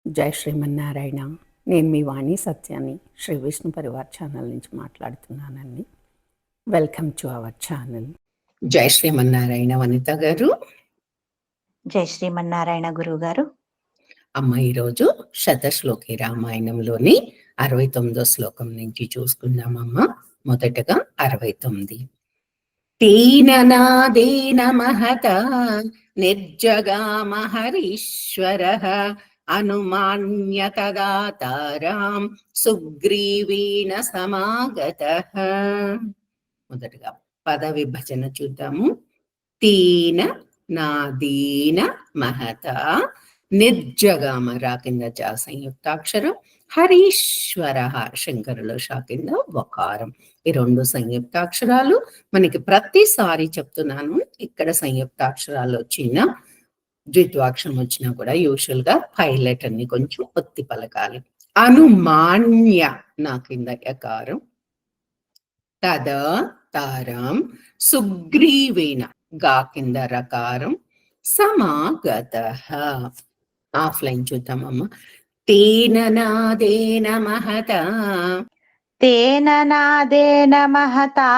జై శ్రీమన్నారాయణ. నేను మీ వాణి సత్యాన్ని శ్రీ విష్ణు పరివార్ ఛానల్ నుంచి మాట్లాడుతున్నానండి. Welcome to our channel. జై శ్రీమన్నారాయణ వనిత గారు. జై శ్రీమన్నారాయణ గురువు గారు. అమ్మ, ఈరోజు శతశ్లోకి రామాయణంలోని 69వ శ్లోకం నుంచి చూసుకుందామమ్మా. మొదటగా 69. తేననాదేన మహత నిర్జగామహరీశ్వరః అనుమాన్య తదాతారాం సుగ్రీవేణ సమాగతః. మొదటగా పద విభజన చూద్దాము. తేన నాదేన మహత, నిర్జగామ రా కింద జా సంయుక్తాక్షరం, హరీశ్వర శంకరుల షా కింద వకారం. ఈ రెండు సంయుక్తాక్షరాలు మనకి ప్రతిసారి చెప్తున్నాను. ఇక్కడ సంయుక్తాక్షరాలు వచ్చిన ద్విత్వాక్షరం వచ్చినా కూడా యూజువల్ గా పైలట్ అన్ని కొంచెం ఒత్తి పలకాలి. అనుమాన్య నా కింద యకారం, తద తారం, సుగ్రీవేణ గా కింద రకారం, సమాగతః. ఆఫ్లైన్ చూద్దామమ్మా. తేన నాదేన మహత, తేన నాదేన మహతా,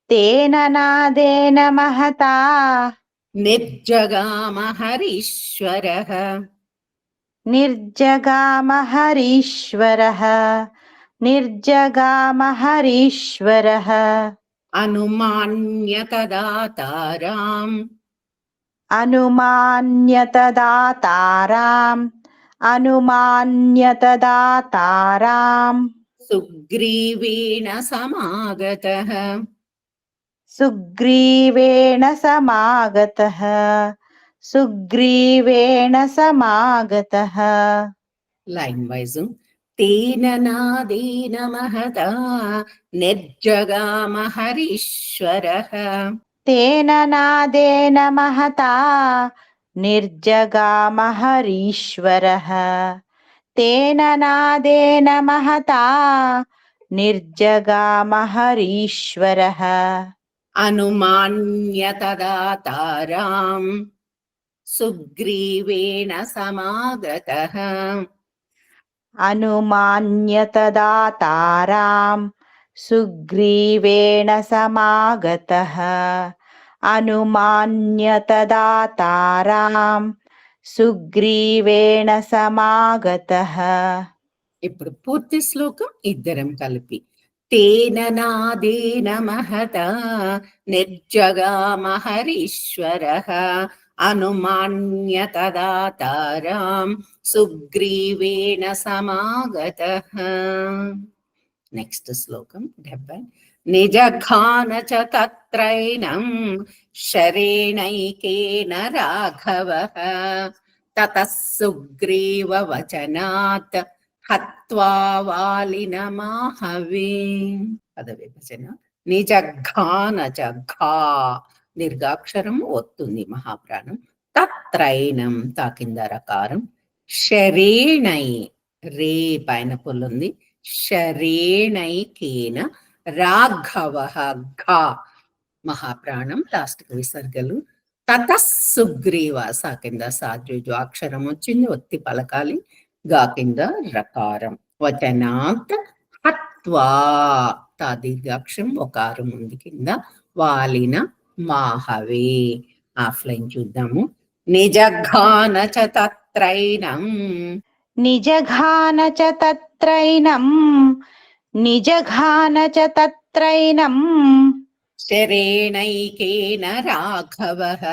తేన నాదేన మహతా, నిర్జగామ హరీశ్వరః, నిర్జగామ హరీశ్వరః, నిర్జగామ హరీశ్వరః, అనుమాన్య తదాతారాం, అనుమాన్య తదాతారాం, అనుమాన్య తదాతారాం, సుగ్రీవేణ సమాగతః, సుగ్రీవేణ సమాగతః, సుగ్రీవేణ సమాగతః. Line wise. తేన నాదేన మహత నిర్జగామ హరీశ్వరః, తేన నాదేన మహతా, నిర్జగామ హరీశ్వరః, తేన నాదేన మహతా, నిర్జగామ హరీశ్వరః, అనుమాన్య తదాతారాం సుగ్రీవేణ సమాగతః, అనుమాన్య తదాతారాం సుగ్రీవేణ సమాగతః, అనుమాన్య తదాతారాం సుగ్రీవేణ సమాగతః. ఇప్పుడు పూర్తి శ్లోకం ఇద్దరం కలిపి. తేన నాదేన మహత నిర్జగామ హరీశ్వరః, అనుమాన్య తదాతారాం సుగ్రీవేణ సమాగతః. నెక్స్ట్ శ్లోకం 70. నిజఘాన చ తత్రైనం శరేణైకేన రాఘవః, తతః సుగ్రీవ వచనాత్ హత్వా వాలినమాహవే. పద విభజన. నిజఘాన చ ఘా దీర్ఘాక్షరం ఒత్తుంది మహాప్రాణం. తత్రైనం తా కింద రకారం. శరేణై రే పైన పొల్లుంది. శరేణైకేన రాఘవ ఘా మహాప్రాణం లాస్ట్ విసర్గలు. తతః సుగ్రీవ సా కింద సాద్విజాక్షరం వచ్చింది, ఒత్తి పలకాలి. గా కింద రకారం. వచనాత్ హత్వా తా దీర్ఘాక్షరం ఒకారం ఉంది కింద. వాలిన మాహవే. ఆఫ్లైన్ చూద్దాము. నిజఘాన చ తత్రైనం, నిజఘాన చ తత్రైనం, నిజఘాన చ తత్రైనం, శరేణైకేన రాఘవః,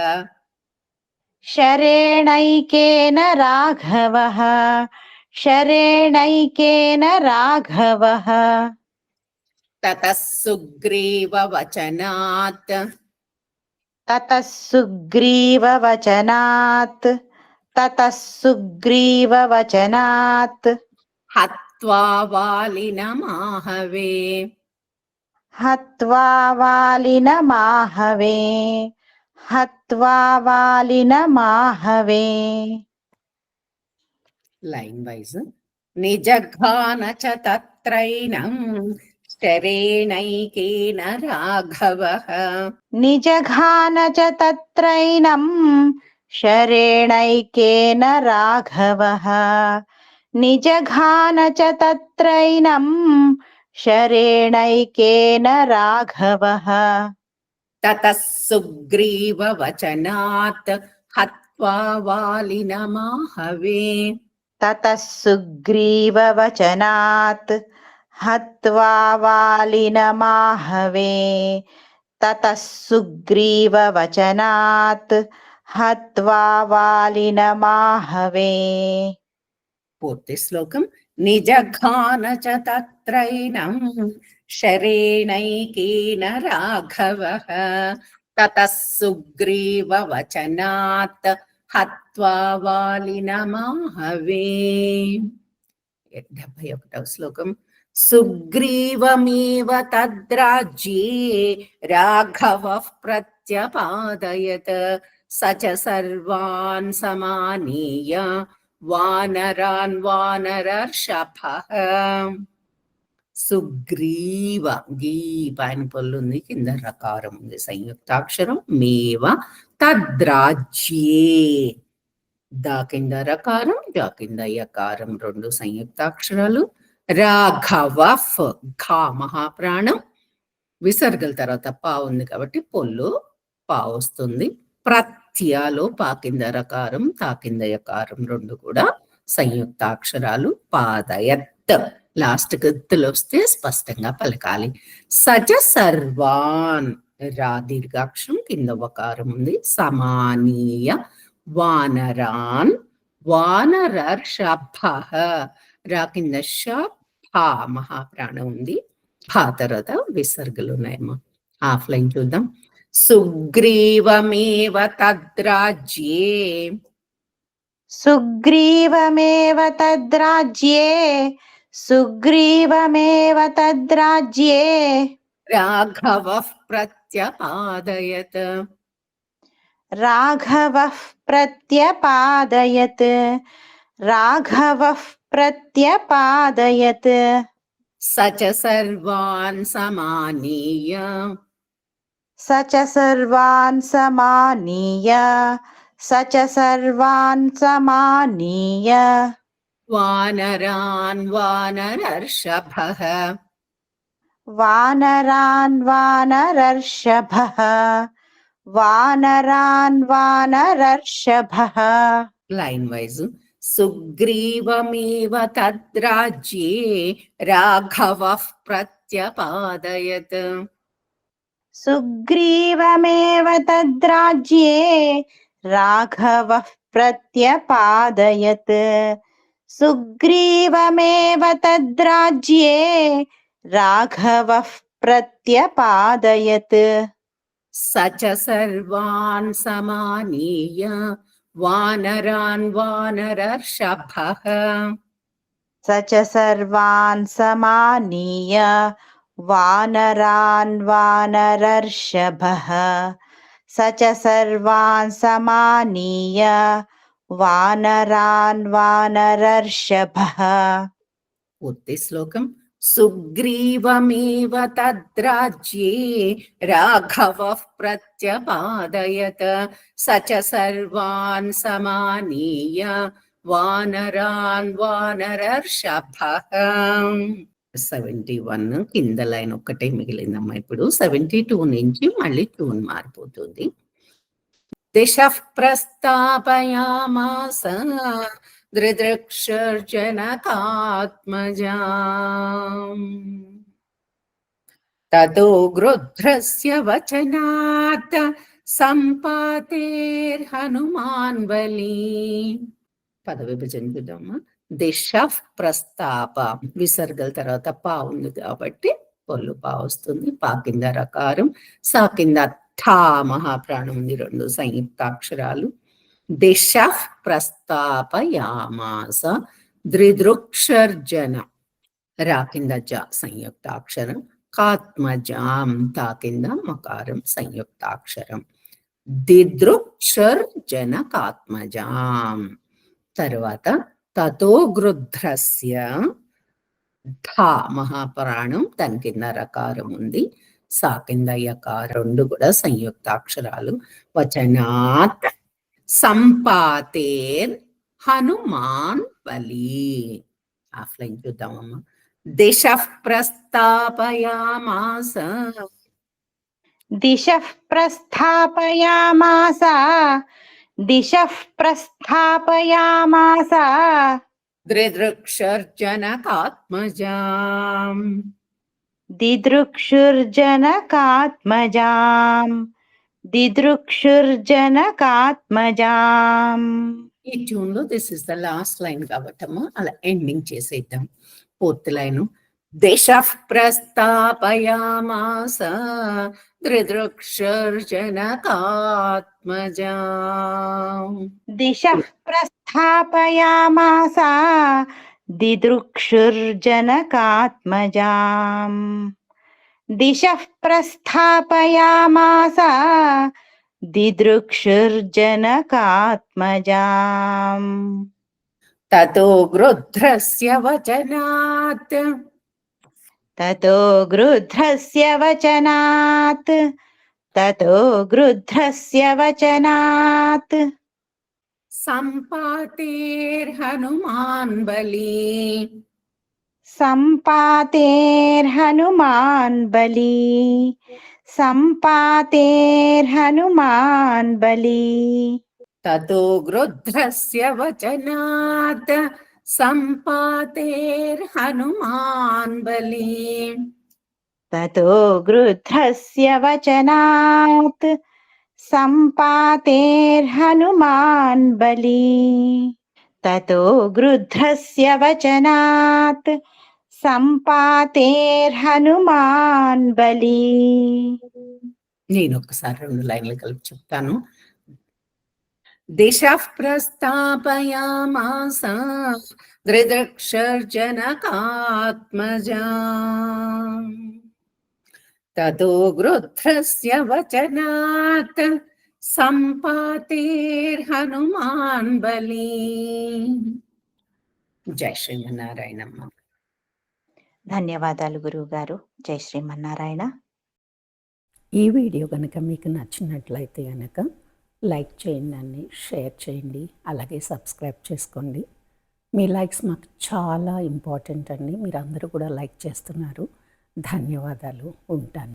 శరేణైకేన రాఘవః, శరేణైకేన రాఘవః, తతః సుగ్రీవ వచనాత్, తతః సుగ్రీవ వచనాత్, తతః సుగ్రీవ వచనాత్, హత్వా వాలినమాహవే. హత్వా వాలినమాహవే, హత్వా వాలినమాహవే. Line wise. నిజఘాన చ తత్రైనం శరేణైకేన రాఘవః, నిజఘాన చ తత్రైనం शरेणैकेन राघवः निजघान च तत्रैनं शरेणैकेन राघवः ततः सुग्रीववचनात् हत्वा वालिनमाहवे ततः सुग्रीववचनात् हत्वा वालिनमाहवे ततः सुग्रीववचनात् हत्वा वालिनमाहवे పూర్తి శ్లోకం. నిజఘాన చ తత్రైనం శరేణైకేన రాఘవః తతః సుగ్రీవవచనాత్ హత్వా వాలినమాహవే. 71వ శ్లోకం. సుగ్రీవమేవ తద్రాజ్యే రాఘవః ప్రత్యపాదయత్ స చ సర్వాన్ సమానీయ వానరాన్ వానరర్షభః. సుగ్రీవ, గీ పైన పొల్లు ఉంది, కింద రకారం ఉంది, సంయుక్తాక్షరం. మేవ తద్రాజ్యే, దా కింద రకారం, జా కింద యకారం, రెండు సంయుక్తాక్షరాలు. రాఘవ, ఘా మహాప్రాణం, విసర్గల తర్వాత పా ఉంది కాబట్టి పొల్లు పా వస్తుంది. ప్రత్యలో పా కింద రకారం, తా కింద యకారం, రెండు కూడా సంయుక్తాక్షరాలు. పాదయత్, లాస్ట్ గత్తులు వస్తే స్పష్టంగా పలకాలి. సజ సర్వాన్, రా దీర్ఘాక్షరం, కింద వకారం ఉంది. సమానీయ వానరాన్ వానరర్షభః, రా కింద ష భా మహాప్రాణం ఉంది. భా తర్వాత విసర్గలు ఉన్నాయేమో. హాఫ్ లైన్ చూద్దాం. సుగ్రీవమేవ తద్రాజ్యే సుగ్రీవమేవ తద్రాజ్యే సుగ్రీవమేవ తద్రాజ్యే రాఘవః ప్రత్యపాదయత్ రాఘవః ప్రత్యపాదయత్ రాఘవః ప్రత్యపాదయత్ స చ సర్వాన్ సమానీయ స చ సర్వాన్ సమానీయ స చ సర్వాన్ సమానీయ వానరాన్ వానరర్షభః వానరాన్ వానరర్షభః వానరాన్ వానరర్షభః. Line wise. సుగ్రీవమేవ తద్రాజ్యే రాఘవః ప్రత్యపాదయత్ సుగ్రీవమేవ తద్రాజ్యే రాఘవః ప్రత్యపాదయత్ సుగ్రీవమేవ తద్రాజ్యే రాఘవః ప్రత్యపాదయత్ స చ సర్వాన్ సమానీయ వానరాన్ వానరర్షభః స చ సర్వాన్ సమానీయ వానరాన్ వానరర్షభః స చ సర్వాన్ సమానీయ వానరాన్ వానరర్షభః. పూర్తి శ్లోకం. సుగ్రీవమేవ తద్రాజ్యే రాఘవః ప్రత్యపాదయత్ స చ సర్వాన్ సమానీయ వానరాన్ వానరర్షభః. 71 కింద లైన్ ఒక్కటే మిగిలిందమ్మా. ఇప్పుడు 72 నుంచి మళ్ళీ ట్యూన్ మారిపోతుంది. దిశః ప్రస్తాపయామాస దృదృక్షర్జనకాత్మజాం తతో గృధ్రస్య వచనాత్ సంపాతేర్హనుమాన్ బలి. పద విభజన చూద్దామా. దిశః ప్రస్తాప, విసర్గల తర్వాత పా ఉంది కాబట్టి పొల్లు పా వస్తుంది. పా కింద రకారం, సా కింద ఠా మహాప్రాణం ఉంది, రెండు సంయుక్తాక్షరాలు. దిశః ప్రస్తాపయామాస దృదృక్షర్జన, రా కింద జ సంయుక్తాక్షరం. కాత్మజాం, తా కింద మకారం సంయుక్తాక్షరం. దిదృక్షర్జన కాత్మజాం. తర్వాత తతో గృధ్రస్య, ధా మహాప్రాణం, దాని కింద రకారం ఉంది. సా కింద యకారం, రెండు కూడా సంయుక్తాక్షరాలు. వచనాత్, సంపాతేర్ హనుమాన్ బలి. ఆఫ్లైన్ చూద్దామమ్మా. దిశ ప్రస్థాపయామాస దిశః ప్రస్థాపయామాస దిశః ప్రస్థాపయామాస దృదృక్షర్జనకాత్మజాం దిదృక్షుర్జనకాత్మజాం దిదృక్షుర్జనకాత్మజాం. ఈ ట్యూన్ లో this is the last line కాబట్టమ్మా అలా ఎండింగ్ చేసేద్దాం. 4th line. దిశ ప్రస్థాపయామాస దృదృక్షర్జనకాత్మజాం. దిశః ప్రస్థాపయామాస దిదృక్షుర్జనకాత్మజాం. దిశః ప్రస్థాపయామాస దిదృక్షుర్జనకాత్మజాం. తతో గృధ్రస్య వచనాత్ తతో గృధ్రస్య వచనాత్ తతో గృధ్రస్య వచనాత్ సంపాతేర్హనుమాన్ బలి సంపాతేర్హనుమాన్ బలి సంపాతేర్హనుమాన్ బలి. తతో గృధ్రస్య వచనాత్ సంపాతేర్హనుమాన్ బలి. తతో గృధ్రస్య వచనాత్ సంపాతేర్హనుమాన్ బలి. తతో గృధ్రస్య వచనాత్ సంపాతేర్హనుమాన్ బలి. నేను ఒకసారి 2 లైన్లు కలిపి చెప్తాను. దిశ ప్రస్థాపయామాస దృదృక్షర్జనకాత్మజాం. తతో గృధ్రస్య వచనాత్ సంపాతేర్హనుమాన్ బలి. జై శ్రీమన్నారాయణమ్మ. ధన్యవాదాలు గురువు గారు. జై శ్రీమన్నారాయణ. ఈ వీడియో కనుక మీకు నచ్చినట్లయితే కనుక లైక్ చేయండి, షేర్ చేయండి, అలాగే సబ్స్క్రైబ్ చేసుకోండి. మీ లైక్స్ మాకు చాలా ఇంపార్టెంట్ అండి. మీరందరూ కూడా లైక్ చేస్తున్నారు. ధన్యవాదాలు. ఉంటాను.